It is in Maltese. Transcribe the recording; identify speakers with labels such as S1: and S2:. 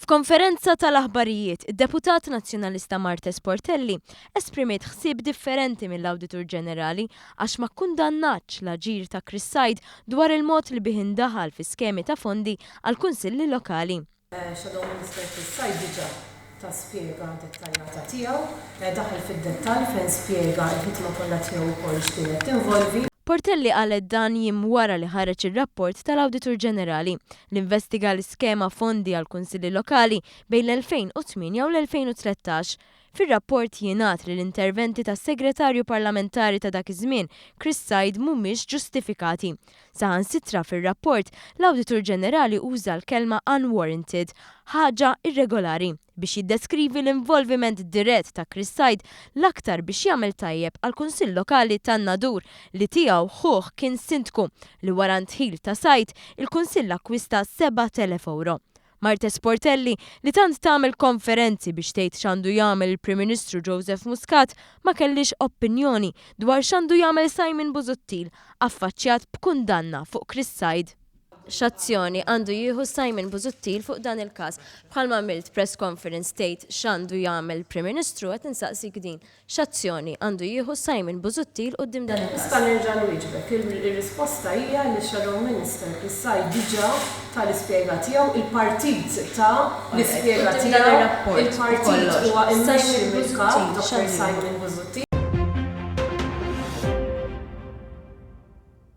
S1: F'konferenza tal-aħbarijiet, id-Deputat Nazzjonalista Marta Sportelli esprimiet ħsieb differenti mill-Awditur Ġenerali għax ma kkundannatx l-aġir ta' Chris Said dwar il-mod li bih indaħal fi skemi ta' fondi għal kunsilli lokali.
S2: Shadow Minister Chris Said diġà ta' spjega dettaljata tiegħu, daħal fid-dettall fejn spjega l-ħidma kollha tiegħu wkoll x'kienet tinvolvi.
S1: Sportelli qalet dan jiem wara li ħareġ ir-rapport tal-Awditur Ġenerali li investiga l-iskema fondi għal kunsilli lokali bejn l-2008 u l-2013. Fir-rapport jingħad li l-interventi tas-Segretarju Parlamentari ta' dak iż-żmien Chris Said mhumiex ġustifikati. Saħansitra fir-rapport l-Awditur Ġenerali uża l-kelma unwarranted, ħaġa irregolari, biex jiddeskrivi l-involviment dirett ta' Chris Said l-aktar biex jagħmel tajjeb għal kunsill lokali tan-Nadur li tiegħu ħuh kien sindku li wara ntħil ta' Said il-kunsill akkwista 7,000 euro. Marta Sportelli li tant tagħmel konferenzi biex tgħid x'għandu jagħmel il-Prim Ministru Joseph Muscat ma kellix opinjoni dwar x'għandu jagħmel Simon Busuttil affaċċjat b'kundanna fuq Chris Said. X'azzjoni għandu jieħu Simon Busuttil fuq dan il-każ? Bħalma għamilt press conference state x'għandu jagħmel Prim Ministru qed insaqsik din. X'azzjoni għandu jieħu Simon Busuttil quddiem dan il-każ?
S2: Nista' nerġa' nwieġbek. Ir-risposta hija li Shadow Minister Chris Said diġà tal-ispjega tiegħu il-partit ta' l-ispjega tiegħu il-partit huwa immexxi mill-kap Dr. Simon Busuttil.